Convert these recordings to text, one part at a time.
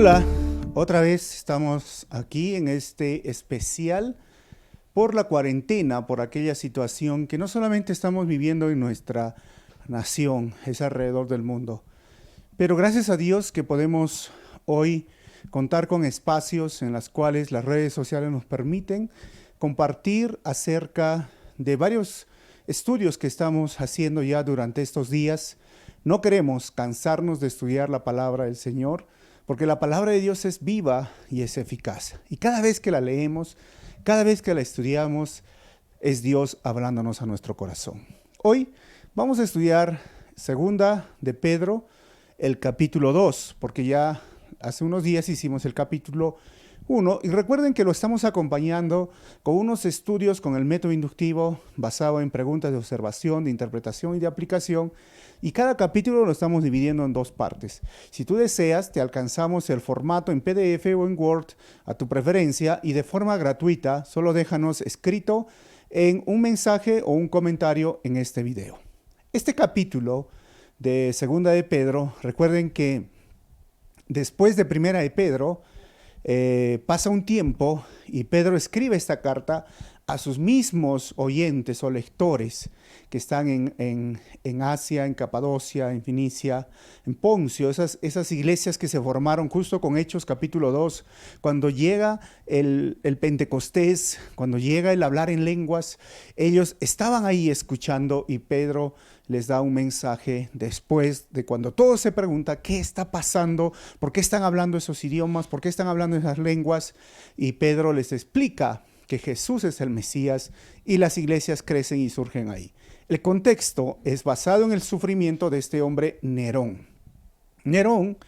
Hola, otra vez estamos aquí en este especial por la cuarentena, por aquella situación que no solamente estamos viviendo en nuestra nación, es alrededor del mundo, pero gracias a Dios que podemos hoy contar con espacios en los cuales las redes sociales nos permiten compartir acerca de varios estudios que estamos haciendo ya durante estos días. No queremos cansarnos de estudiar la palabra del Señor, porque la palabra de Dios es viva y es eficaz. Y cada vez que la leemos, cada vez que la estudiamos, es Dios hablándonos a nuestro corazón. Hoy vamos a estudiar segunda de Pedro, el capítulo 2, porque ya hace unos días hicimos el capítulo 1, y recuerden que lo estamos acompañando con unos estudios con el método inductivo basado en preguntas de observación, de interpretación y de aplicación, y cada capítulo lo estamos dividiendo en dos partes. Si tú deseas, te alcanzamos el formato en PDF o en Word a tu preferencia y de forma gratuita. Solo déjanos escrito en un mensaje o un comentario en este video. Este capítulo de Segunda de Pedro, recuerden que después de Primera de Pedro, pasa un tiempo y Pedro escribe esta carta a sus mismos oyentes o lectores que están en Asia, en Capadocia, en Finicia, en Poncio, esas iglesias que se formaron justo con Hechos capítulo 2, cuando llega el Pentecostés, cuando llega el hablar en lenguas, ellos estaban ahí escuchando y Pedro les da un mensaje después de cuando todos se preguntan qué está pasando, por qué están hablando esos idiomas, por qué están hablando esas lenguas, y Pedro les explica que Jesús es el Mesías y las iglesias crecen y surgen ahí. El contexto es basado en el sufrimiento de este hombre Nerón. Nerón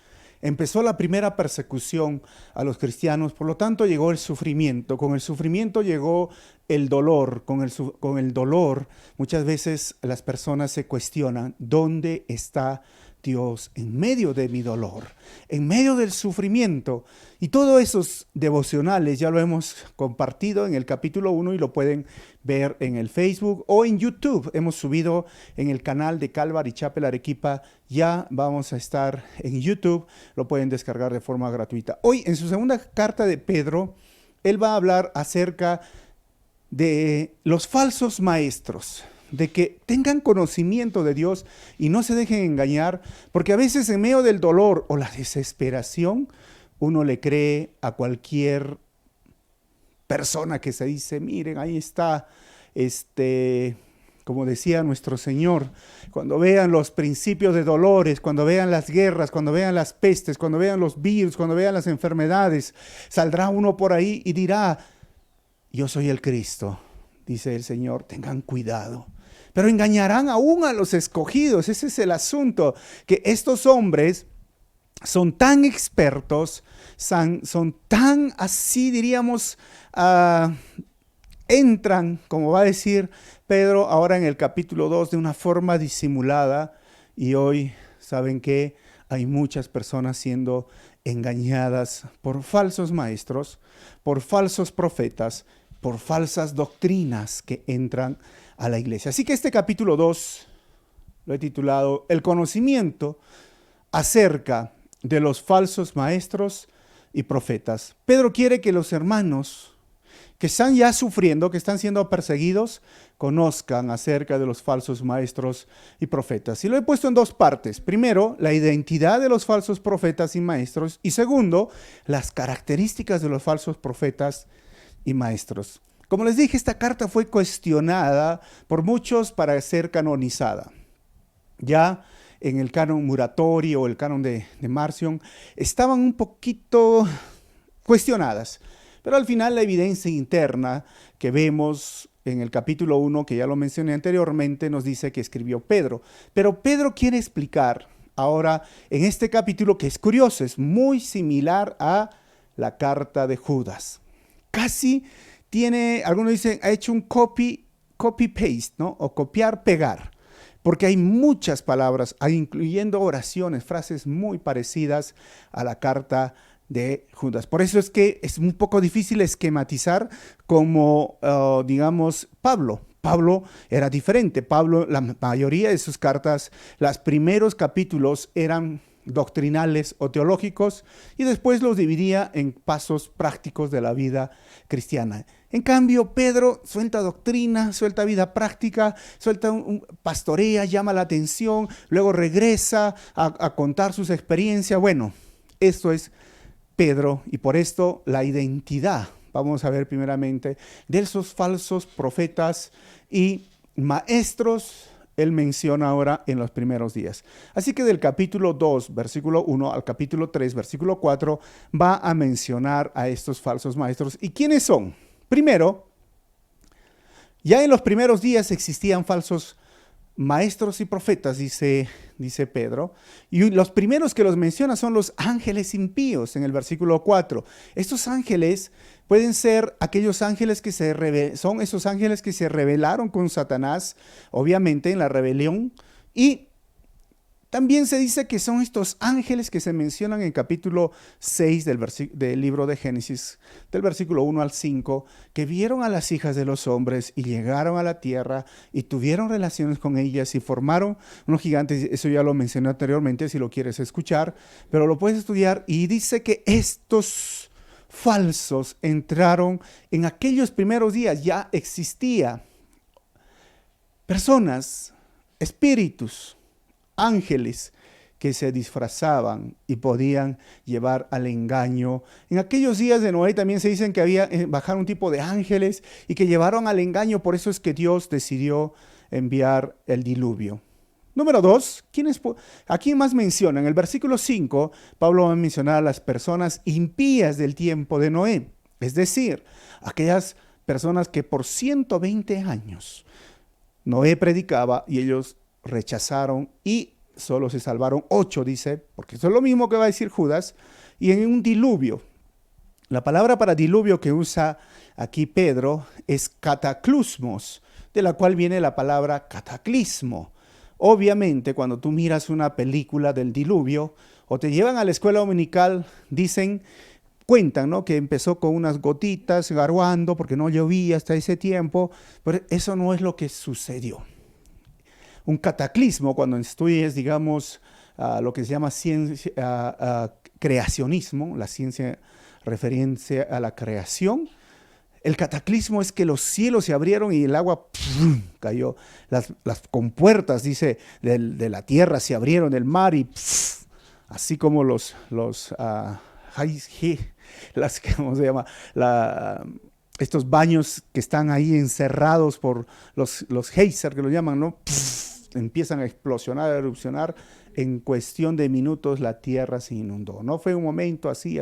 empezó la primera persecución a los cristianos, por lo tanto llegó el sufrimiento. Con el sufrimiento llegó el dolor. Con el dolor muchas veces las personas se cuestionan, ¿dónde está Dios en medio de mi dolor, en medio del sufrimiento? Y todos esos devocionales ya lo hemos compartido en el capítulo 1 y lo pueden ver en el Facebook o en YouTube. Hemos subido en el canal de Calvary Chapel Arequipa, ya vamos a estar en YouTube, lo pueden descargar de forma gratuita. Hoy, en su segunda carta de Pedro, él va a hablar acerca de los falsos maestros, de que tengan conocimiento de Dios y no se dejen engañar, porque a veces en medio del dolor o la desesperación, uno le cree a cualquier persona que se dice, miren, ahí está, como decía nuestro Señor, cuando vean los principios de dolores, cuando vean las guerras, cuando vean las pestes, cuando vean los virus, cuando vean las enfermedades, saldrá uno por ahí y dirá, yo soy el Cristo, dice el Señor, tengan cuidado. Pero engañarán aún a los escogidos. Ese es el asunto, que estos hombres son tan expertos, son tan así, diríamos, entran, como va a decir Pedro ahora en el capítulo 2, de una forma disimulada. Y hoy, ¿saben qué? Hay muchas personas siendo engañadas por falsos maestros, por falsos profetas, por falsas doctrinas que entran a la iglesia. Así que este capítulo 2 lo he titulado El conocimiento acerca de los falsos maestros y profetas. Pedro quiere que los hermanos que están ya sufriendo, que están siendo perseguidos, conozcan acerca de los falsos maestros y profetas. Y lo he puesto en dos partes. Primero, la identidad de los falsos profetas y maestros. Y segundo, las características de los falsos profetas y maestros. Como les dije, esta carta fue cuestionada por muchos para ser canonizada. Ya en el canon Muratori o el canon de Marcion estaban un poquito cuestionadas, pero al final la evidencia interna que vemos en el capítulo 1, que ya lo mencioné anteriormente, nos dice que escribió Pedro. Pero Pedro quiere explicar ahora en este capítulo, que es curioso, es muy similar a la carta de Judas. Casi tiene, algunos dicen, ha hecho un copy-paste, ¿no? O copiar-pegar, porque hay muchas palabras, incluyendo oraciones, frases muy parecidas a la carta de Judas. Por eso es que es un poco difícil esquematizar como, digamos, Pablo. Pablo era diferente. Pablo, la mayoría de sus cartas, los primeros capítulos eran doctrinales o teológicos, y después los dividía en pasos prácticos de la vida cristiana. En cambio, Pedro suelta doctrina, suelta vida práctica, suelta pastorea, llama la atención, luego regresa a contar sus experiencias. Bueno, esto es Pedro, y por esto la identidad, vamos a ver primeramente, de esos falsos profetas y maestros, él menciona ahora en los primeros días. Así que del capítulo 2, versículo 1 al capítulo 3, versículo 4, va a mencionar a estos falsos maestros. ¿Y quiénes son? Primero, ya en los primeros días existían falsos maestros y profetas, dice Pedro, y los primeros que los menciona son los ángeles impíos en el versículo 4. Estos ángeles pueden ser aquellos ángeles que son esos ángeles que se rebelaron con Satanás, obviamente en la rebelión, y también se dice que son estos ángeles que se mencionan en capítulo 6 del libro de Génesis, del versículo 1 al 5, que vieron a las hijas de los hombres y llegaron a la tierra y tuvieron relaciones con ellas y formaron unos gigantes. Eso ya lo mencioné anteriormente si lo quieres escuchar, pero lo puedes estudiar, y dice que estos falsos entraron en aquellos primeros días. Ya existía personas, espíritus, ángeles que se disfrazaban y podían llevar al engaño. En aquellos días de Noé también se dicen que había bajaron un tipo de ángeles y que llevaron al engaño. Por eso es que Dios decidió enviar el diluvio. Número 2, ¿a quién más menciona? En el versículo 5, Pablo va a mencionar a las personas impías del tiempo de Noé. Es decir, aquellas personas que por 120 años Noé predicaba y ellos rechazaron y solo se salvaron 8, dice, porque eso es lo mismo que va a decir Judas, y en un diluvio. La palabra para diluvio que usa aquí Pedro es cataclusmos, de la cual viene la palabra cataclismo. Obviamente, cuando tú miras una película del diluvio o te llevan a la escuela dominical, cuentan, ¿no?, que empezó con unas gotitas garuando porque no llovía hasta ese tiempo, pero eso no es lo que sucedió. Un cataclismo, cuando estudies, digamos, lo que se llama creacionismo, la ciencia referencia a la creación, el cataclismo es que los cielos se abrieron y el agua cayó. Las compuertas, dice, de la tierra se abrieron, del mar, y así como ¿cómo se llama? Estos baños que están ahí encerrados por los geysers, que lo llaman, ¿no? Empiezan a explosionar, a erupcionar. En cuestión de minutos la tierra se inundó. No fue un momento así,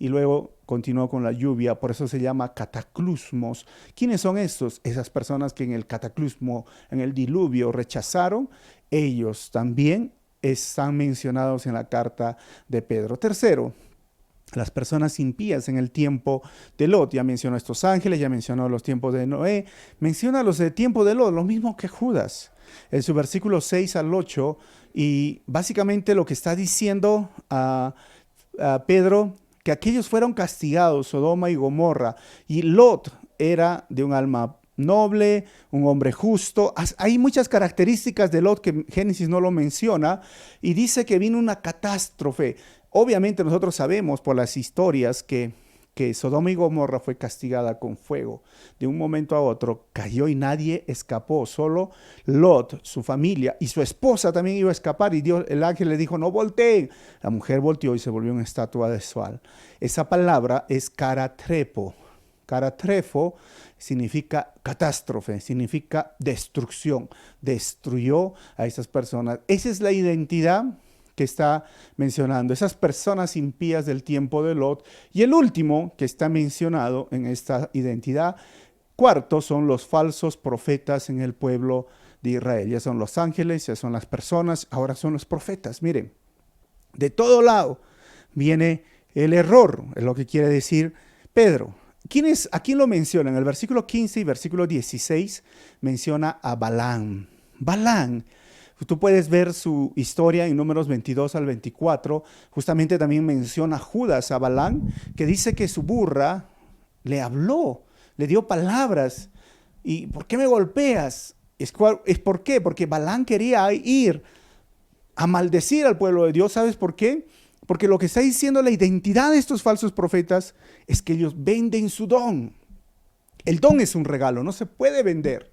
y luego continuó con la lluvia. Por eso se llama cataclusmos. ¿Quiénes son estos? Esas personas que en el cataclismo, en el diluvio, rechazaron. Ellos también están mencionados en la carta de Pedro. Tercero, las personas impías en el tiempo de Lot. Ya mencionó a estos ángeles, ya mencionó los tiempos de Noé. Menciona los del tiempo de Lot, lo mismo que Judas. En su versículo 6 al 8, y básicamente lo que está diciendo a Pedro, que aquellos fueron castigados, Sodoma y Gomorra, y Lot era de un alma noble, un hombre justo. Hay muchas características de Lot que Génesis no lo menciona, y dice que vino una catástrofe. Obviamente nosotros sabemos por las historias que Sodoma y Gomorra fue castigada con fuego. De un momento a otro cayó y nadie escapó, solo Lot, su familia, y su esposa también iba a escapar, y el ángel le dijo, no volteen. La mujer volteó y se volvió una estatua de sal. Esa palabra es caratrepo. Caratrefo significa catástrofe, significa destrucción. Destruyó a esas personas. Esa es la identidad que está mencionando, esas personas impías del tiempo de Lot. Y el último que está mencionado en esta identidad, cuarto, son los falsos profetas en el pueblo de Israel. Ya son los ángeles, ya son las personas, ahora son los profetas. Miren, de todo lado viene el error, es lo que quiere decir Pedro. ¿A quién lo menciona? En el versículo 15 y versículo 16 menciona a Balaam. Balaam, tú puedes ver su historia en Números 22 al 24. Justamente también menciona a Judas, a Balaam, que dice que su burra le habló, le dio palabras. ¿Y por qué me golpeas? ¿Por qué? Porque Balaam quería ir a maldecir al pueblo de Dios. ¿Sabes por qué? Porque lo que está diciendo la identidad de estos falsos profetas es que ellos venden su don. El don es un regalo, no se puede vender.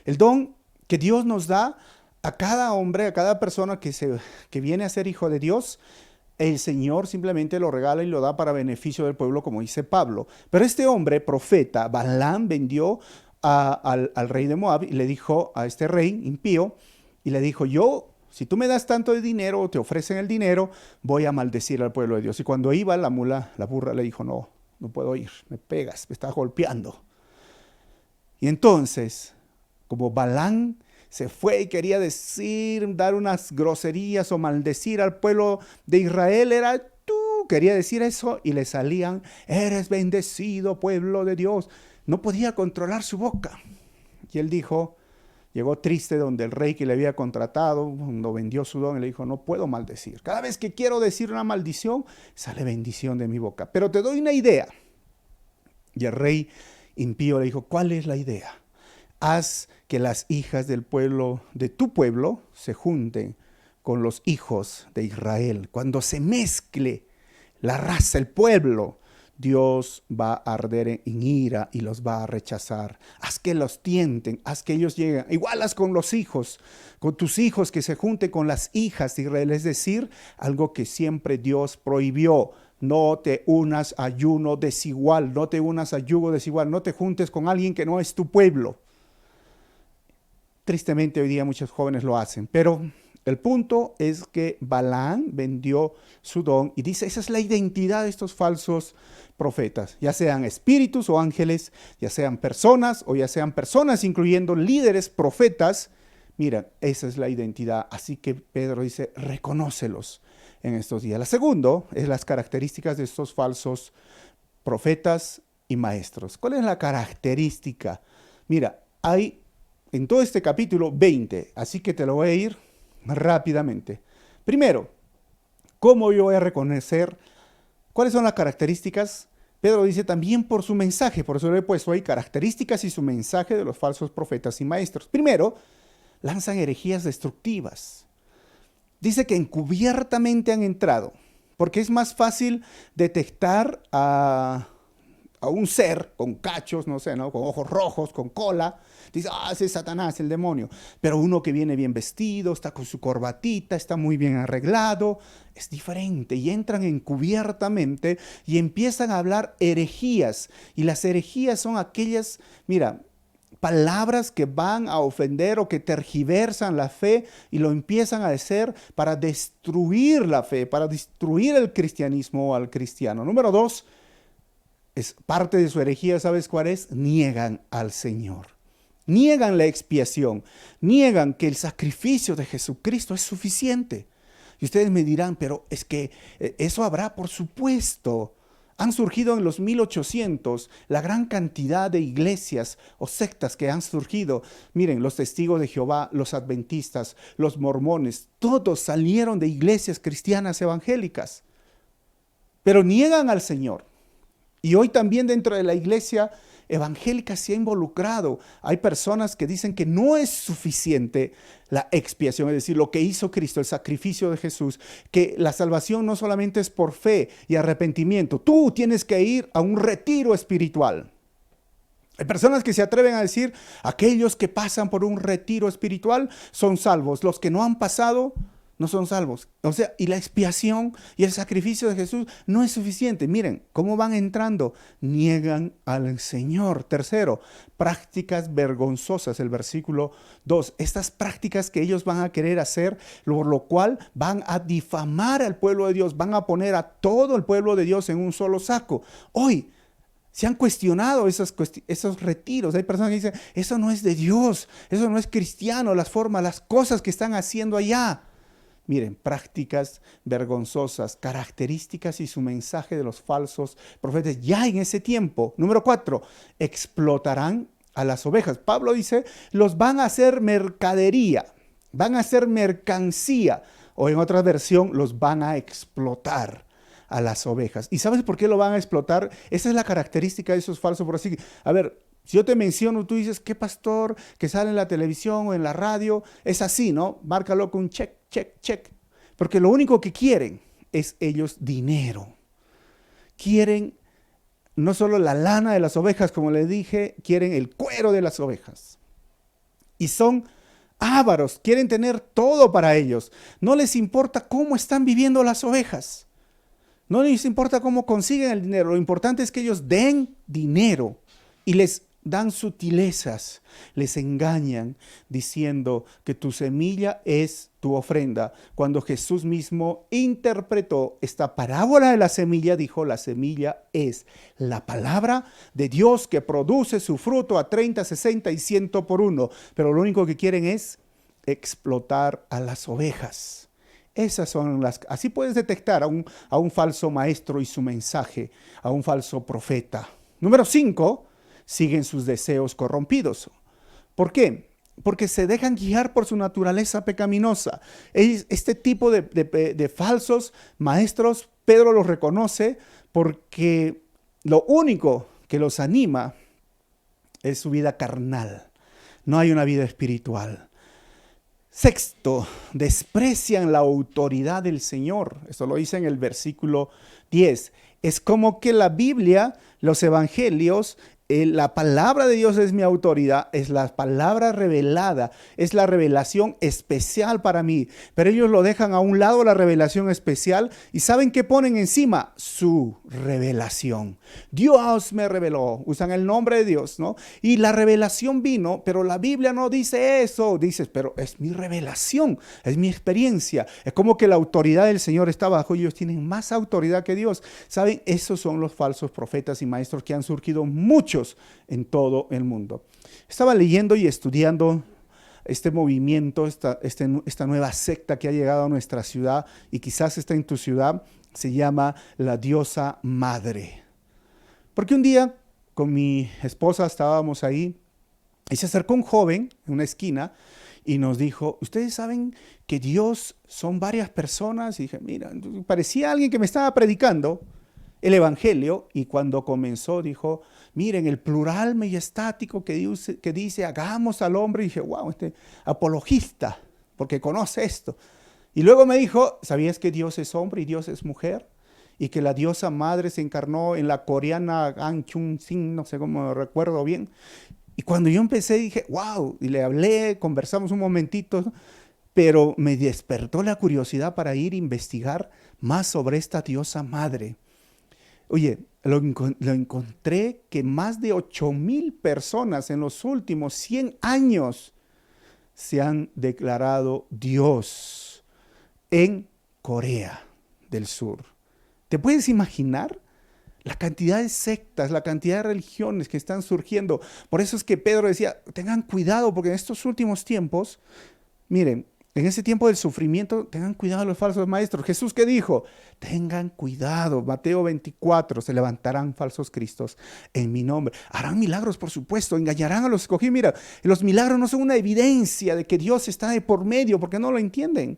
El don que Dios nos da a cada hombre, a cada persona que viene a ser hijo de Dios, el Señor simplemente lo regala y lo da para beneficio del pueblo, como dice Pablo. Pero este hombre, profeta, Balaam, vendió al rey de Moab y le dijo a este rey impío, y le dijo, si tú me das tanto de dinero, o te ofrecen el dinero, voy a maldecir al pueblo de Dios. Y cuando iba la burra le dijo, no puedo ir, me pegas, me estás golpeando. Y entonces, como Balaam se fue y quería dar unas groserías o maldecir al pueblo de Israel, quería decir eso y le salían, eres bendecido pueblo de Dios. No podía controlar su boca. Y él llegó triste donde el rey que le había contratado, cuando vendió su don, y le dijo, no puedo maldecir. Cada vez que quiero decir una maldición, sale bendición de mi boca. Pero te doy una idea. Y el rey impío le dijo, ¿cuál es la idea? Haz que las hijas del pueblo, de tu pueblo, se junten con los hijos de Israel. Cuando se mezcle la raza, el pueblo, Dios va a arder en ira y los va a rechazar. Haz que los tienten, haz que ellos lleguen. Igual haz con los hijos, con tus hijos que se junten con las hijas de Israel. Es decir, algo que siempre Dios prohibió. No te unas a ayuno desigual, no te unas a yugo desigual, no te juntes con alguien que no es tu pueblo. Tristemente hoy día muchos jóvenes lo hacen, pero el punto es que Balaam vendió su don y dice, esa es la identidad de estos falsos profetas, ya sean espíritus o ángeles, ya sean personas o ya sean personas, incluyendo líderes, profetas. Mira, esa es la identidad. Así que Pedro dice, reconócelos en estos días. La segunda es las características de estos falsos profetas y maestros. ¿Cuál es la característica? Mira, hay en todo este capítulo 20, así que te lo voy a ir rápidamente. Primero, ¿cómo yo voy a reconocer cuáles son las características? Pedro dice también por su mensaje, por eso le he puesto ahí características y su mensaje de los falsos profetas y maestros. Primero, lanzan herejías destructivas. Dice que encubiertamente han entrado, porque es más fácil detectar a un ser con cachos, no sé, ¿no? Con ojos rojos, con cola. Dice, ese es Satanás, el demonio. Pero uno que viene bien vestido, está con su corbatita, está muy bien arreglado, es diferente. Y entran encubiertamente y empiezan a hablar herejías. Y las herejías son aquellas, mira, palabras que van a ofender o que tergiversan la fe y lo empiezan a hacer para destruir la fe, para destruir el cristianismo al cristiano. Número 2, es parte de su herejía, ¿sabes cuál es? Niegan al Señor. Niegan la expiación. Niegan que el sacrificio de Jesucristo es suficiente. Y ustedes me dirán, pero es que eso habrá, por supuesto. Han surgido en los 1800 la gran cantidad de iglesias o sectas que han surgido. Miren, los testigos de Jehová, los adventistas, los mormones, todos salieron de iglesias cristianas evangélicas. Pero niegan al Señor. Y hoy también dentro de la iglesia evangélica se ha involucrado. Hay personas que dicen que no es suficiente la expiación, es decir, lo que hizo Cristo, el sacrificio de Jesús, que la salvación no solamente es por fe y arrepentimiento. Tú tienes que ir a un retiro espiritual. Hay personas que se atreven a decir, aquellos que pasan por un retiro espiritual son salvos. Los que no han pasado no son salvos. O sea, y la expiación y el sacrificio de Jesús no es suficiente. Miren cómo van entrando. Niegan al Señor. Tercero, prácticas vergonzosas. El versículo 2. Estas prácticas que ellos van a querer hacer, por lo cual van a difamar al pueblo de Dios. Van a poner a todo el pueblo de Dios en un solo saco. Hoy se han cuestionado esos retiros. Hay personas que dicen, eso no es de Dios. Eso no es cristiano. Las formas, las cosas que están haciendo allá. Miren, prácticas vergonzosas, características y su mensaje de los falsos profetas ya en ese tiempo. Número 4, explotarán a las ovejas. Pablo dice, los van a hacer mercadería, van a hacer mercancía, o en otra versión, los van a explotar a las ovejas. ¿Y sabes por qué lo van a explotar? Esa es la característica de esos falsos profetas. A ver, Si yo te menciono, tú dices, ¿qué pastor que sale en la televisión o en la radio? Es así, ¿no? Márcalo con check, check, check. Porque lo único que quieren es ellos dinero. Quieren no solo la lana de las ovejas, como les dije, quieren el cuero de las ovejas. Y son ávaros, quieren tener todo para ellos. No les importa cómo están viviendo las ovejas. No les importa cómo consiguen el dinero. Lo importante es que ellos den dinero y les dan sutilezas, les engañan diciendo que tu semilla es tu ofrenda. Cuando Jesús mismo interpretó esta parábola de la semilla, dijo, la semilla es la palabra de Dios que produce su fruto a 30, 60 y 100 por uno. Pero lo único que quieren es explotar a las ovejas. Esas son así puedes detectar a un falso maestro y su mensaje, a un falso profeta. Número 5, siguen sus deseos corrompidos. ¿Por qué? Porque se dejan guiar por su naturaleza pecaminosa. Este tipo de falsos maestros, Pedro los reconoce porque lo único que los anima es su vida carnal. No hay una vida espiritual. Sexto, desprecian la autoridad del Señor. Esto lo dice en el versículo 10. Es como que la Biblia, los evangelios, la palabra de Dios es mi autoridad, es la palabra revelada, es la revelación especial para mí. Pero ellos lo dejan a un lado, la revelación especial, y ¿saben qué ponen encima? Su revelación. Dios me reveló, usan el nombre de Dios, ¿no? Y la revelación vino, pero la Biblia no dice eso. Dices, pero es mi revelación, es mi experiencia. Es como que la autoridad del Señor está abajo y ellos tienen más autoridad que Dios. ¿Saben? Esos son los falsos profetas y maestros que han surgido muchos en todo el mundo. Estaba leyendo y estudiando este movimiento, esta nueva secta que ha llegado a nuestra ciudad y quizás está en tu ciudad, se llama la diosa madre. Porque un día con mi esposa estábamos ahí y se acercó un joven en una esquina y nos dijo, ¿ustedes saben que Dios son varias personas? Y dije, mira, parecía alguien que me estaba predicando el evangelio, y cuando comenzó dijo, miren el plural majestático que dice hagamos al hombre, y dije, wow, este apologista, porque conoce esto. Y luego me dijo, ¿sabías que Dios es hombre y Dios es mujer? Y que la diosa madre se encarnó en la coreana An Chun Sin, no sé cómo recuerdo bien. Y cuando yo empecé dije, wow, y le hablé, conversamos un momentito, pero me despertó la curiosidad para ir a investigar más sobre esta diosa madre. Oye, lo encontré que más de 8,000 personas en los últimos 100 años se han declarado Dios en Corea del Sur. ¿Te puedes imaginar la cantidad de sectas, la cantidad de religiones que están surgiendo? Por eso es que Pedro decía, tengan cuidado porque en estos últimos tiempos, miren, en ese tiempo del sufrimiento, tengan cuidado los falsos maestros. Jesús, ¿qué dijo? Tengan cuidado. Mateo 24, se levantarán falsos cristos en mi nombre. Harán milagros, por supuesto, engañarán a los escogidos. Mira, los milagros no son una evidencia de que Dios está de por medio, porque no lo entienden.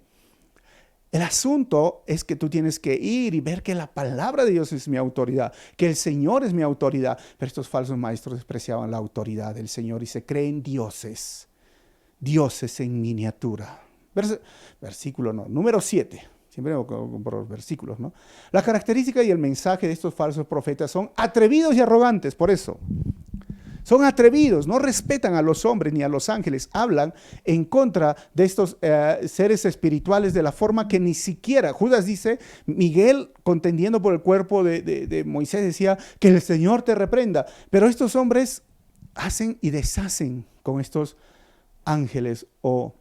El asunto es que tú tienes que ir y ver que la palabra de Dios es mi autoridad, que el Señor es mi autoridad. Pero estos falsos maestros despreciaban la autoridad del Señor y se creen dioses, dioses en miniatura. Versículo número 7. Siempre por los versículos, ¿no? La característica y el mensaje de estos falsos profetas son atrevidos y arrogantes, por eso. Son atrevidos, no respetan a los hombres ni a los ángeles, hablan en contra de estos seres espirituales de la forma que ni siquiera, Judas dice, Miguel contendiendo por el cuerpo de Moisés decía que el Señor te reprenda, pero estos hombres hacen y deshacen con estos ángeles o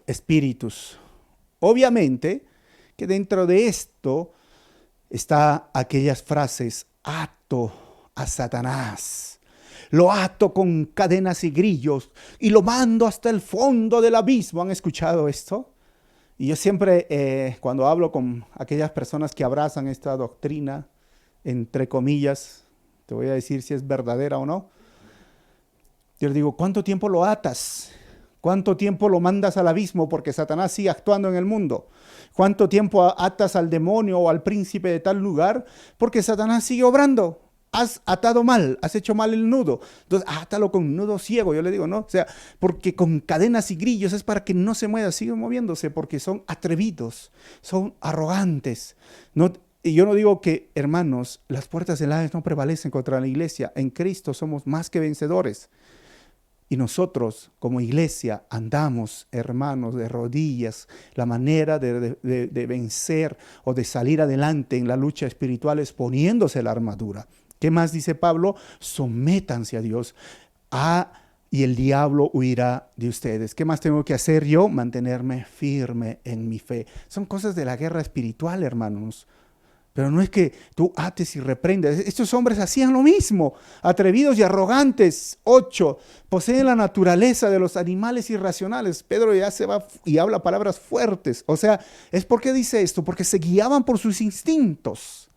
espíritus. Obviamente que dentro de esto está aquellas frases, ato a Satanás, lo ato con cadenas y grillos y lo mando hasta el fondo del abismo. ¿Han escuchado esto? Y yo siempre cuando hablo con aquellas personas que abrazan esta doctrina, entre comillas, te voy a decir si es verdadera o no, yo les digo, ¿cuánto tiempo lo atas? ¿Cuánto tiempo lo mandas al abismo porque Satanás sigue actuando en el mundo? ¿Cuánto tiempo atas al demonio o al príncipe de tal lugar porque Satanás sigue obrando? has atado mal, has hecho mal el nudo. Entonces, átalo con nudo ciego, yo le digo, ¿no? O sea, porque con cadenas y grillos es para que no se mueva, sigue moviéndose, porque son atrevidos, son arrogantes. No, y yo no digo que, hermanos, las puertas del Hades no prevalecen contra la iglesia. En Cristo somos más que vencedores. Y nosotros como iglesia andamos, hermanos, de rodillas. La manera de vencer o de salir adelante en la lucha espiritual es poniéndose la armadura. ¿Qué más dice Pablo? Sométanse a Dios y el diablo huirá de ustedes. ¿Qué más tengo que hacer yo? Mantenerme firme en mi fe. Son cosas de la guerra espiritual, hermanos. Pero no es que tú ates y reprendas. Estos hombres hacían lo mismo, atrevidos y arrogantes. 8, poseen la naturaleza de los animales irracionales. Pedro ya se va y habla palabras fuertes. O sea, ¿por qué dice esto? Porque se guiaban por sus instintos.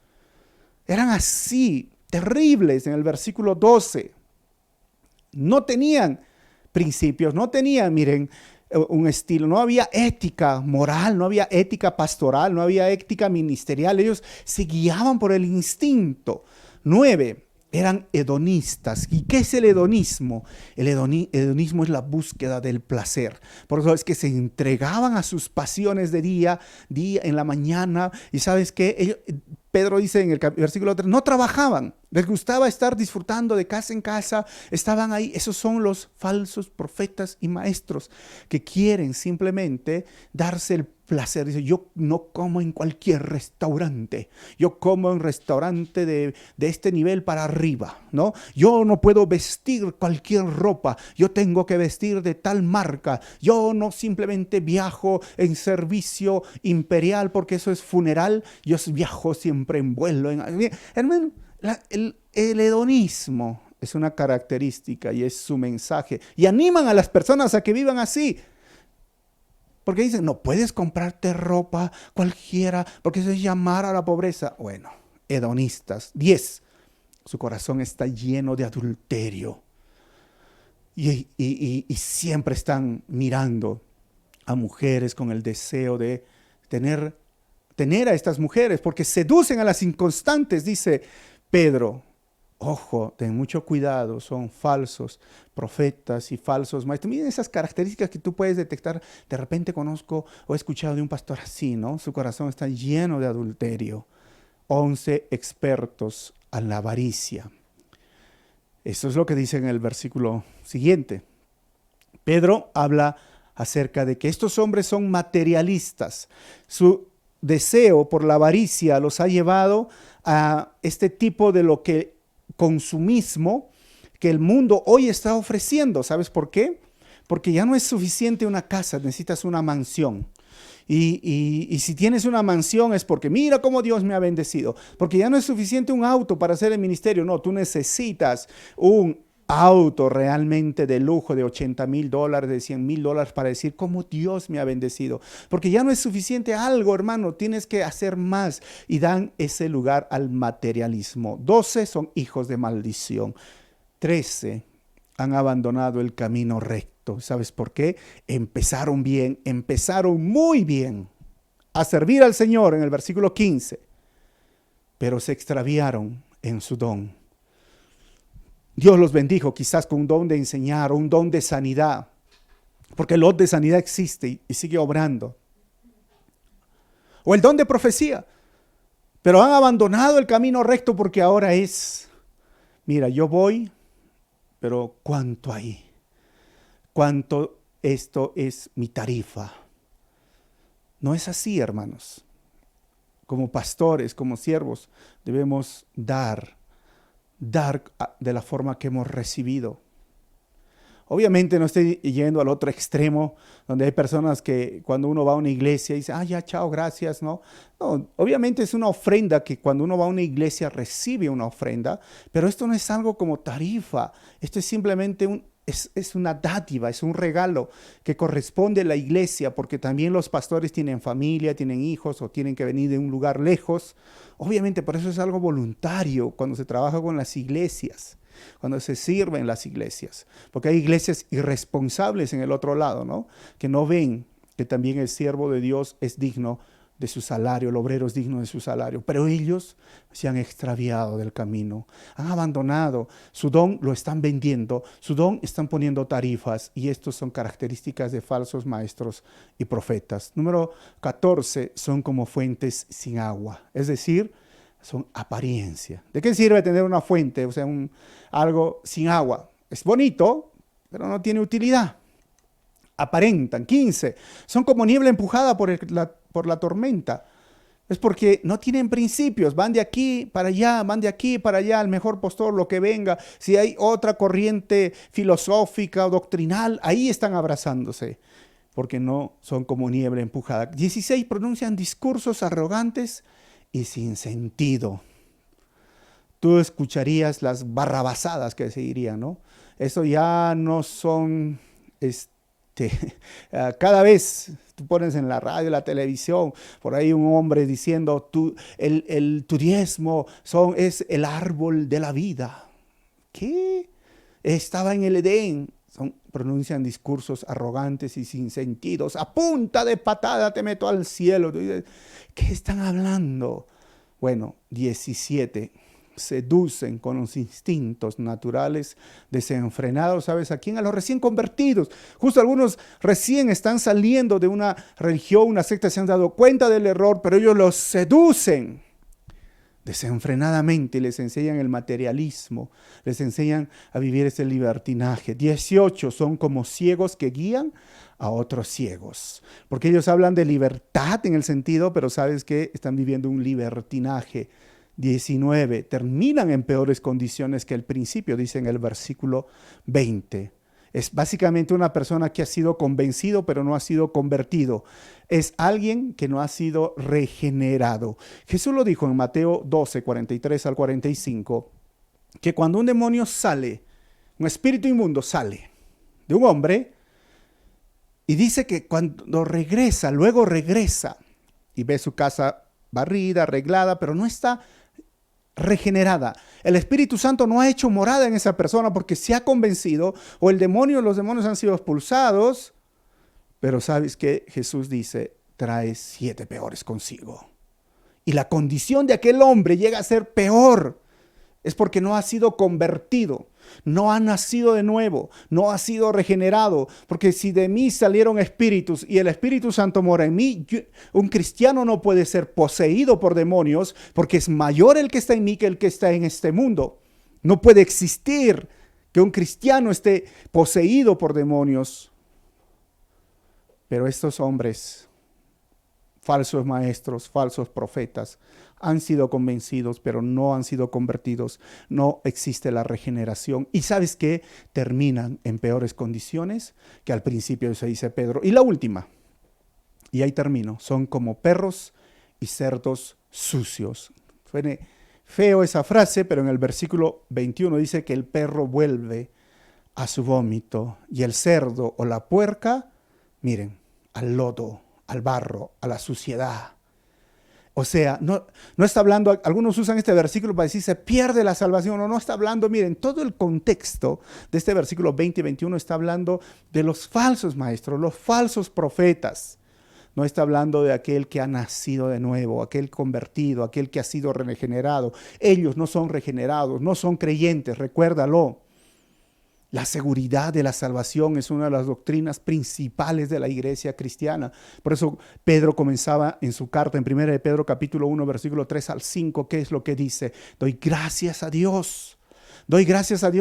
Eran así, terribles en el versículo 12. No tenían principios, no tenían, miren, un estilo, no había ética moral, no había ética pastoral, no había ética ministerial, ellos se guiaban por el instinto. 9, eran hedonistas. ¿Y qué es el hedonismo? El hedonismo es la búsqueda del placer. Por eso es que se entregaban a sus pasiones de día en la mañana. Y ¿sabes qué? Pedro dice en el versículo 3, no trabajaban, les gustaba estar disfrutando de casa en casa, estaban ahí. Esos son los falsos profetas y maestros que quieren simplemente darse el placer. Dice, yo no como en cualquier restaurante, yo como en restaurante de este nivel para arriba, ¿no? Yo no puedo vestir cualquier ropa, yo tengo que vestir de tal marca, yo no simplemente viajo en servicio imperial porque eso es funeral, yo viajo siempre en vuelo. Hermano, el hedonismo es una característica y es su mensaje. Y animan a las personas a que vivan así. Porque dicen, no puedes comprarte ropa cualquiera, porque eso es llamar a la pobreza. Bueno, hedonistas. 10, su corazón está lleno de adulterio. Y siempre están mirando a mujeres con el deseo de tener a estas mujeres, porque seducen a las inconstantes, dice Pedro. Ojo, ten mucho cuidado, son falsos profetas y falsos maestros. Miren esas características que tú puedes detectar. De repente conozco o he escuchado de un pastor así, ¿no? Su corazón está lleno de adulterio. 11, expertos en la avaricia. Eso es lo que dice en el versículo siguiente. Pedro habla acerca de que estos hombres son materialistas. Su deseo por la avaricia los ha llevado a este tipo de lo que consumismo que el mundo hoy está ofreciendo. ¿Sabes por qué? Porque ya no es suficiente una casa, necesitas una mansión. Y si tienes una mansión es porque mira cómo Dios me ha bendecido. Porque ya no es suficiente un auto para hacer el ministerio. No, tú necesitas un auto realmente de lujo de $80,000, de $100,000 para decir cómo Dios me ha bendecido. Porque ya no es suficiente algo, hermano, tienes que hacer más y dan ese lugar al materialismo. 12 son hijos de maldición. 13 han abandonado el camino recto. ¿Sabes por qué? Empezaron bien, empezaron muy bien a servir al Señor en el versículo 15, pero se extraviaron en su don. Dios los bendijo quizás con un don de enseñar, un don de sanidad, porque el don de sanidad existe y sigue obrando. O el don de profecía, pero han abandonado el camino recto porque ahora es, mira, yo voy, pero ¿cuánto hay? ¿Cuánto esto es mi tarifa? No es así, hermanos. Como pastores, como siervos, debemos dar de la forma que hemos recibido. Obviamente no estoy yendo al otro extremo, donde hay personas que cuando uno va a una iglesia dice, ya, chao, gracias, ¿no? No, obviamente es una ofrenda que cuando uno va a una iglesia recibe una ofrenda, pero esto no es algo como tarifa, esto es simplemente es una dádiva, es un regalo que corresponde a la iglesia, porque también los pastores tienen familia, tienen hijos o tienen que venir de un lugar lejos. Obviamente por eso es algo voluntario cuando se trabaja con las iglesias, cuando se sirve en las iglesias, porque hay iglesias irresponsables en el otro lado, ¿no? Que no ven que también el siervo de Dios es digno de su salario, el obrero es digno de su salario, pero ellos se han extraviado del camino, han abandonado, su don lo están vendiendo, su don están poniendo tarifas, y estos son características de falsos maestros y profetas. Número 14, son como fuentes sin agua, es decir, son apariencia. ¿De qué sirve tener una fuente, o sea, algo sin agua? Es bonito, pero no tiene utilidad. Aparentan. 15, son como niebla empujada por la tormenta. Es porque no tienen principios, van de aquí para allá, van de aquí para allá, al mejor postor, lo que venga. Si hay otra corriente filosófica o doctrinal, ahí están abrazándose, porque no son como niebla empujada. 16, pronuncian discursos arrogantes y sin sentido. Tú escucharías las barrabasadas que se dirían, ¿no? Eso ya no son... cada vez tú pones en la radio, la televisión, por ahí un hombre diciendo tu diezmo es el árbol de la vida. ¿Qué? Estaba en el Edén. Pronuncian discursos arrogantes y sin sentidos. A punta de patada te meto al cielo. ¿Qué están hablando? Bueno, 17. Seducen con los instintos naturales desenfrenados, ¿sabes a quién? A los recién convertidos. Justo algunos recién están saliendo de una religión, una secta, se han dado cuenta del error, pero ellos los seducen desenfrenadamente, les enseñan el materialismo, les enseñan a vivir ese libertinaje. 18, son como ciegos que guían a otros ciegos, porque ellos hablan de libertad en el sentido, pero sabes que están viviendo un libertinaje. 19, terminan en peores condiciones que el principio, dice en el versículo 20. Es básicamente una persona que ha sido convencido, pero no ha sido convertido. Es alguien que no ha sido regenerado. Jesús lo dijo en Mateo 12, 43 al 45, que cuando un demonio sale, un espíritu inmundo sale de un hombre, y dice que cuando regresa, luego regresa, y ve su casa barrida, arreglada, pero no está regenerada. El Espíritu Santo no ha hecho morada en esa persona porque se ha convencido, o los demonios han sido expulsados, pero sabes que Jesús dice, trae 7 peores consigo. Y la condición de aquel hombre llega a ser peor, es porque no ha sido convertido, no ha nacido de nuevo, no ha sido regenerado. Porque si de mí salieron espíritus y el Espíritu Santo mora en mí, un cristiano no puede ser poseído por demonios, porque es mayor el que está en mí que el que está en este mundo. No puede existir que un cristiano esté poseído por demonios. Pero estos hombres, falsos maestros, falsos profetas, han sido convencidos, pero no han sido convertidos. No existe la regeneración. ¿Y sabes qué? Terminan en peores condiciones que al principio se dice Pedro. Y la última, y ahí termino, son como perros y cerdos sucios. Suena feo esa frase, pero en el versículo 21 dice que el perro vuelve a su vómito y el cerdo o la puerca, miren, al lodo, al barro, a la suciedad. O sea, no está hablando, algunos usan este versículo para decir se pierde la salvación, no está hablando, miren, todo el contexto de este versículo 20 y 21 está hablando de los falsos maestros, los falsos profetas. No está hablando de aquel que ha nacido de nuevo, aquel convertido, aquel que ha sido regenerado. Ellos no son regenerados, no son creyentes, recuérdalo. La seguridad de la salvación es una de las doctrinas principales de la iglesia cristiana. Por eso Pedro comenzaba en su carta, en 1 de Pedro capítulo 1, versículo 3 al 5, ¿qué es lo que dice? Doy gracias a Dios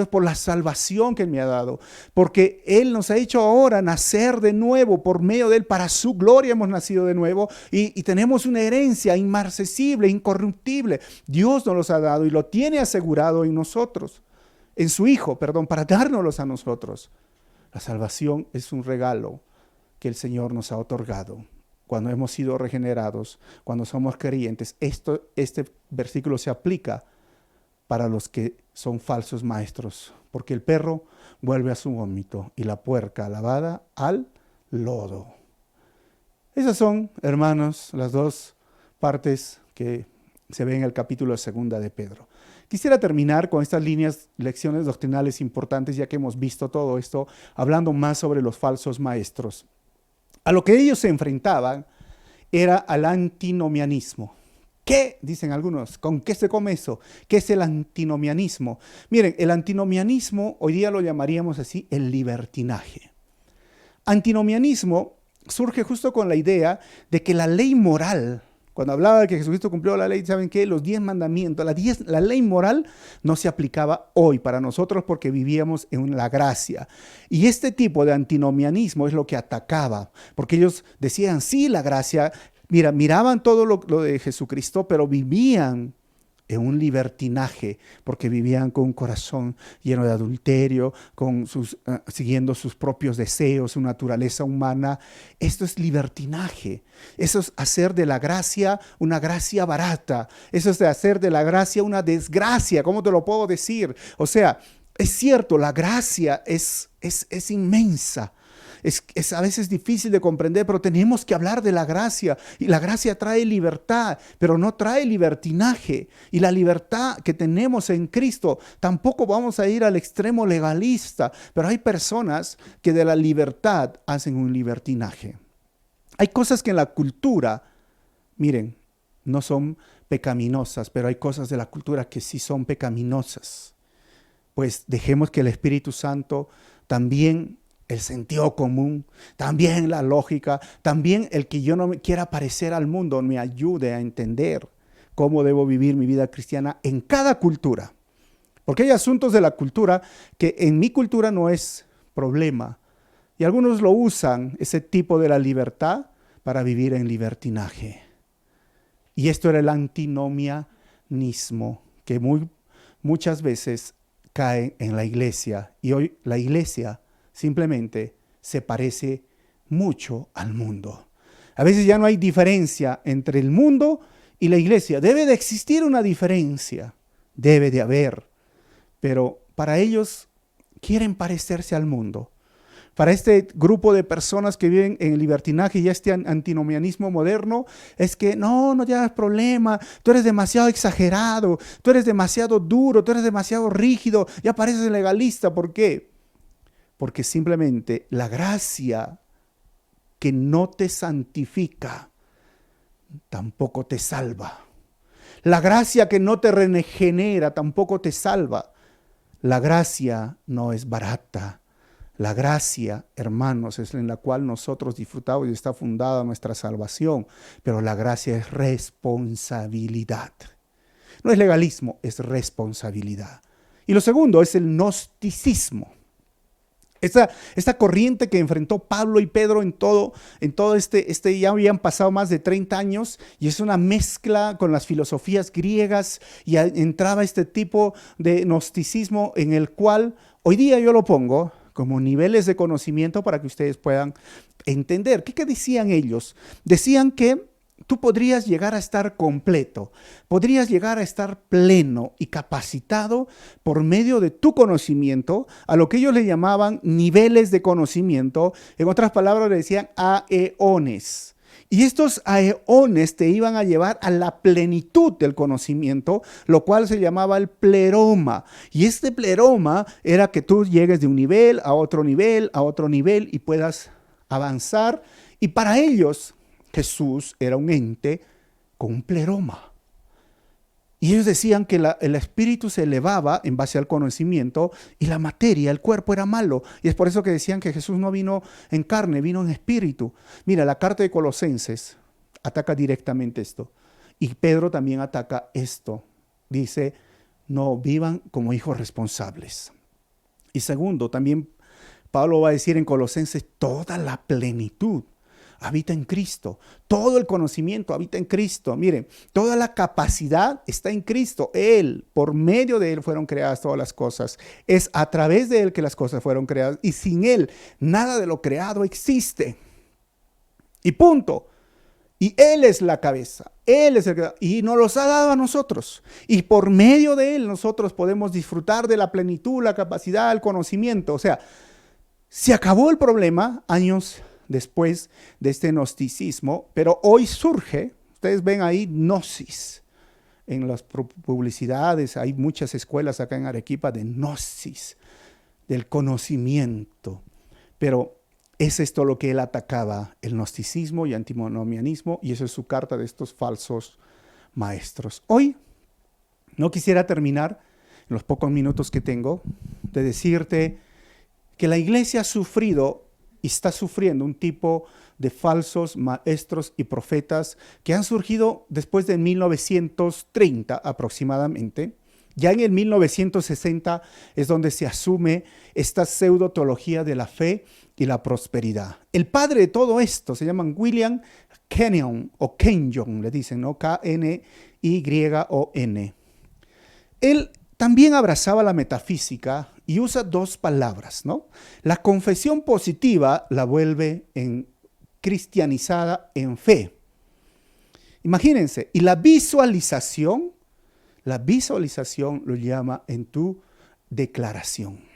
por la salvación que Él me ha dado, porque Él nos ha hecho ahora nacer de nuevo por medio de Él, para su gloria hemos nacido de nuevo y tenemos una herencia inmarcesible, incorruptible. Dios nos los ha dado y lo tiene asegurado en nosotros. En su Hijo, para dárnoslos a nosotros. La salvación es un regalo que el Señor nos ha otorgado cuando hemos sido regenerados, cuando somos creyentes. Este versículo se aplica para los que son falsos maestros, porque el perro vuelve a su vómito y la puerca lavada al lodo. Esas son, hermanos, las dos partes que se ven en el capítulo 2 de Pedro. Quisiera terminar con estas lecciones doctrinales importantes, ya que hemos visto todo esto, hablando más sobre los falsos maestros. A lo que ellos se enfrentaban era al antinomianismo. ¿Qué? Dicen algunos. ¿Con qué se come eso? ¿Qué es el antinomianismo? Miren, el antinomianismo hoy día lo llamaríamos así el libertinaje. Antinomianismo surge justo con la idea de que la ley moral, cuando hablaba de que Jesucristo cumplió la ley, ¿saben qué? Los 10 mandamientos, la ley moral no se aplicaba hoy para nosotros porque vivíamos en la gracia. Y este tipo de antinomianismo es lo que atacaba, porque ellos decían, sí, la gracia, miraban todo lo de Jesucristo, pero vivían en un libertinaje, porque vivían con un corazón lleno de adulterio, siguiendo sus propios deseos, su naturaleza humana. Esto es libertinaje. Eso es hacer de la gracia una gracia barata. Eso es de hacer de la gracia una desgracia. ¿Cómo te lo puedo decir? O sea, es cierto, la gracia es inmensa. Es a veces difícil de comprender, pero tenemos que hablar de la gracia. Y la gracia trae libertad, pero no trae libertinaje. Y la libertad que tenemos en Cristo, tampoco vamos a ir al extremo legalista, pero hay personas que de la libertad hacen un libertinaje. Hay cosas que en la cultura, miren, no son pecaminosas, pero hay cosas de la cultura que sí son pecaminosas. Pues dejemos que el Espíritu Santo también, el sentido común, también la lógica, también el que yo no me quiera parecer al mundo me ayude a entender cómo debo vivir mi vida cristiana en cada cultura. Porque hay asuntos de la cultura que en mi cultura no es problema. Y algunos lo usan, ese tipo de la libertad, para vivir en libertinaje. Y esto era el antinomianismo, que muchas veces cae en la iglesia. Y hoy la iglesia simplemente se parece mucho al mundo. A veces ya no hay diferencia entre el mundo y la iglesia. Debe de existir una diferencia, debe de haber, pero para ellos quieren parecerse al mundo. Para este grupo de personas que viven en el libertinaje y este antinomianismo moderno, es que no llevas problema, tú eres demasiado exagerado, tú eres demasiado duro, tú eres demasiado rígido, ya pareces legalista. ¿Por qué? Porque simplemente la gracia que no te santifica, tampoco te salva. La gracia que no te regenera, tampoco te salva. La gracia no es barata. La gracia, hermanos, es en la cual nosotros disfrutamos y está fundada nuestra salvación. Pero la gracia es responsabilidad. No es legalismo, es responsabilidad. Y lo segundo es el gnosticismo. Esta corriente que enfrentó Pablo y Pedro en todo ya habían pasado más de 30 años y es una mezcla con las filosofías griegas y entraba este tipo de gnosticismo en el cual hoy día yo lo pongo como niveles de conocimiento para que ustedes puedan entender. ¿Qué decían ellos? Decían que tú podrías llegar a estar completo, podrías llegar a estar pleno y capacitado por medio de tu conocimiento, a lo que ellos le llamaban niveles de conocimiento. En otras palabras, le decían aeones. Y estos aeones te iban a llevar a la plenitud del conocimiento, lo cual se llamaba el pleroma. Y este pleroma era que tú llegues de un nivel a otro nivel, y puedas avanzar. Y para ellos, Jesús era un ente con un pleroma. Y ellos decían que el espíritu se elevaba en base al conocimiento y la materia, el cuerpo era malo. Y es por eso que decían que Jesús no vino en carne, vino en espíritu. Mira, la carta de Colosenses ataca directamente esto. Y Pedro también ataca esto. Dice, no vivan como hijos responsables. Y segundo, también Pablo va a decir en Colosenses, toda la plenitud habita en Cristo. Todo el conocimiento habita en Cristo. Miren, toda la capacidad está en Cristo. Él, por medio de Él fueron creadas todas las cosas. Es a través de Él que las cosas fueron creadas. Y sin Él, nada de lo creado existe. Y punto. Y Él es la cabeza. Él es el que y nos los ha dado a nosotros. Y por medio de Él nosotros podemos disfrutar de la plenitud, la capacidad, el conocimiento. O sea, se acabó el problema años después de este gnosticismo, pero hoy surge, ustedes ven ahí, gnosis. En las publicidades hay muchas escuelas acá en Arequipa de gnosis, del conocimiento. Pero Es esto lo que él atacaba, el gnosticismo y antinomianismo, y eso es su carta de estos falsos maestros. Hoy no quisiera terminar, en los pocos minutos que tengo, de decirte que la iglesia ha sufrido y está sufriendo un tipo de falsos maestros y profetas que han surgido después de 1930 aproximadamente. Ya en el 1960 es donde se asume esta pseudo-teología de la fe y la prosperidad. El padre de todo esto se llama William Kenyon, o Kenyon, le dicen, ¿no? K-N-Y-O-N. Él también abrazaba la metafísica y usa dos palabras, ¿no? La confesión positiva la vuelve en cristianizada en fe. Imagínense, y la visualización lo llama en tu declaración.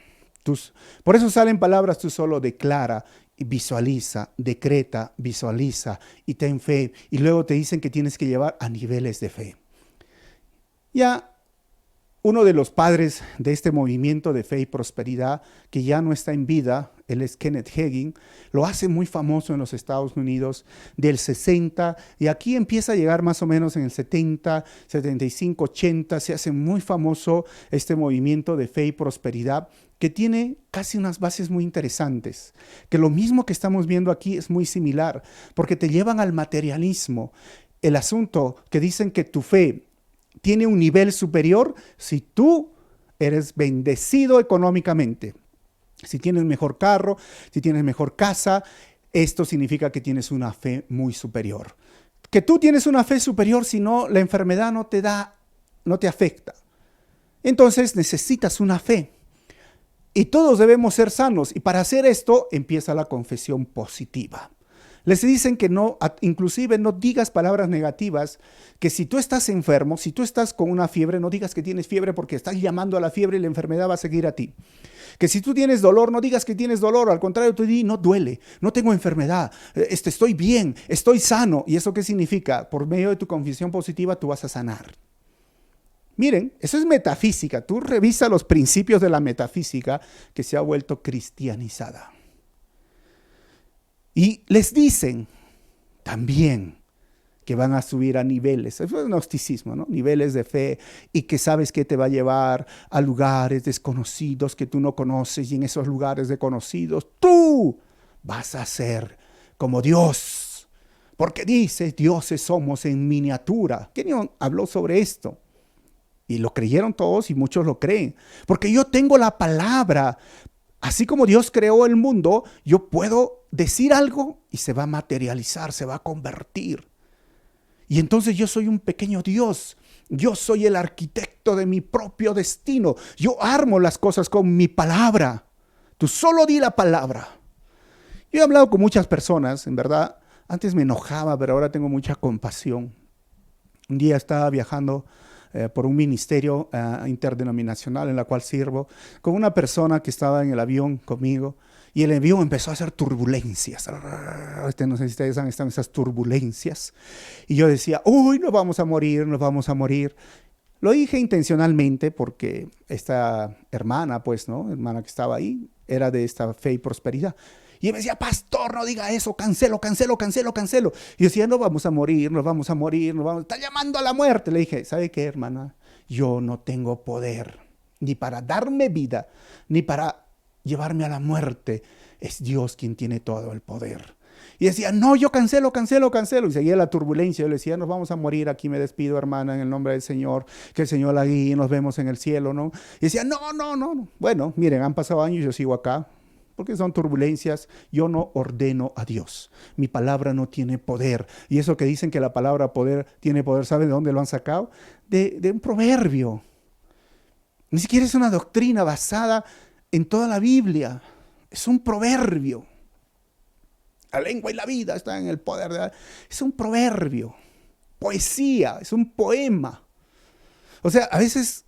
Por eso salen palabras, tú solo declara, visualiza, decreta, visualiza y ten fe. Y luego te dicen que tienes que llevar a niveles de fe. Ya uno de los padres de este movimiento de fe y prosperidad, que ya no está en vida, él es Kenneth Hagin, lo hace muy famoso en los Estados Unidos del 60, y aquí empieza a llegar más o menos en el 70, 75, 80, se hace muy famoso este movimiento de fe y prosperidad, que tiene casi unas bases muy interesantes, que lo mismo que estamos viendo aquí es muy similar, porque te llevan al materialismo. El asunto que dicen que tu fe tiene un nivel superior si tú eres bendecido económicamente. Si tienes mejor carro, si tienes mejor casa, esto significa que tienes una fe muy superior. Que tú tienes una fe superior, si no, la enfermedad no te afecta. Entonces necesitas una fe. Y todos debemos ser sanos. Y para hacer esto empieza la confesión positiva. Les dicen que no, inclusive no digas palabras negativas, que si tú estás enfermo, si tú estás con una fiebre, no digas que tienes fiebre porque estás llamando a la fiebre y la enfermedad va a seguir a ti. Que si tú tienes dolor, no digas que tienes dolor, al contrario, tú di, no duele, no tengo enfermedad, estoy bien, estoy sano. ¿Y eso qué significa? Por medio de tu confesión positiva tú vas a sanar. Miren, eso es metafísica. Tú revisa los principios de la metafísica que se ha vuelto cristianizada. Y les dicen también que van a subir a niveles, eso es gnosticismo, ¿no? Niveles de fe, y que sabes que te va a llevar a lugares desconocidos que tú no conoces, y en esos lugares desconocidos tú vas a ser como Dios, porque dice, dioses somos en miniatura. Kenyon habló sobre esto y lo creyeron todos y muchos lo creen, porque yo tengo la palabra. Así como Dios creó el mundo, yo puedo decir algo y se va a materializar, se va a convertir. Y entonces yo soy un pequeño Dios. Yo soy el arquitecto de mi propio destino. Yo armo las cosas con mi palabra. Tú solo di la palabra. Yo he hablado con muchas personas, en verdad. Antes me enojaba, pero ahora tengo mucha compasión. Un día estaba viajando por un ministerio interdenominacional en la cual sirvo, con una persona que estaba en el avión conmigo, y el avión empezó a hacer turbulencias. No sé si ustedes están esas turbulencias. Y yo decía, uy, nos vamos a morir, nos vamos a morir. Lo dije intencionalmente porque esta hermana, pues, ¿no? Hermana que estaba ahí, era de esta fe y prosperidad. Y él me decía, pastor, no diga eso, cancelo. Y yo decía, no vamos a morir, está llamando a la muerte. Le dije, ¿sabe qué, hermana? Yo no tengo poder, ni para darme vida, ni para llevarme a la muerte. Es Dios quien tiene todo el poder. Y decía, no, yo cancelo. Y seguía la turbulencia. Yo le decía, nos vamos a morir, aquí me despido, hermana, en el nombre del Señor, que el Señor la guíe, nos vemos en el cielo, ¿no? Y decía, no. Bueno, miren, han pasado años, yo sigo acá. Porque son turbulencias, yo no ordeno a Dios. Mi palabra no tiene poder. Y eso que dicen que la palabra poder tiene poder, ¿saben de dónde lo han sacado? De un proverbio. Ni siquiera es una doctrina basada en toda la Biblia. Es un proverbio. La lengua y la vida están en el poder de la... Es un proverbio. Poesía, es un poema. O sea, a veces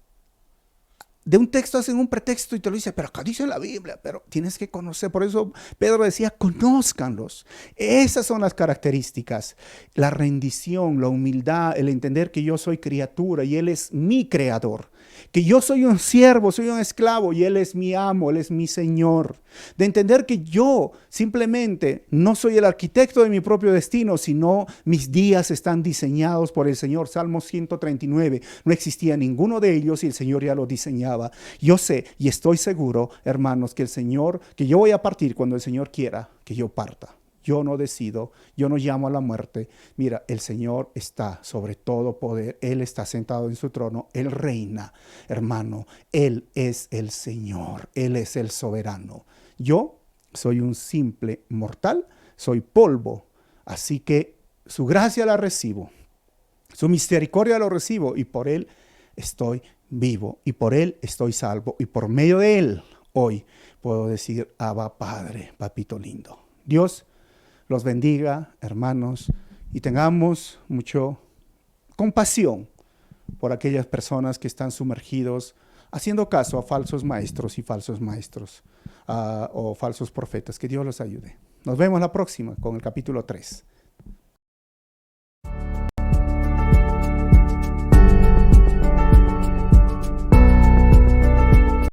de un texto hacen un pretexto y te lo dice, pero acá dice la Biblia, pero tienes que conocer. Por eso Pedro decía, conózcanlos. Esas son las características. La rendición, la humildad, el entender que yo soy criatura y Él es mi creador. que yo soy un siervo, soy un esclavo y Él es mi amo, Él es mi Señor. De entender que yo simplemente no soy el arquitecto de mi propio destino, sino mis días están diseñados por el Señor. Salmo 139, no existía ninguno de ellos y el Señor ya lo diseñaba. Yo sé y estoy seguro, hermanos, que el Señor, que yo voy a partir cuando el Señor quiera que yo parta. Yo no decido, yo no llamo a la muerte. Mira, el Señor está sobre todo poder. Él está sentado en su trono. Él reina, hermano. Él es el Señor. Él es el soberano. Yo soy un simple mortal, soy polvo. Así que su gracia la recibo. Su misericordia lo recibo y por Él estoy vivo y por Él estoy salvo. Y por medio de Él hoy puedo decir, Abba Padre, papito lindo. Dios los bendiga, hermanos, y tengamos mucho compasión por aquellas personas que están sumergidos haciendo caso a falsos maestros y falsos maestros o falsos profetas. Que Dios los ayude. Nos vemos la próxima con el capítulo 3.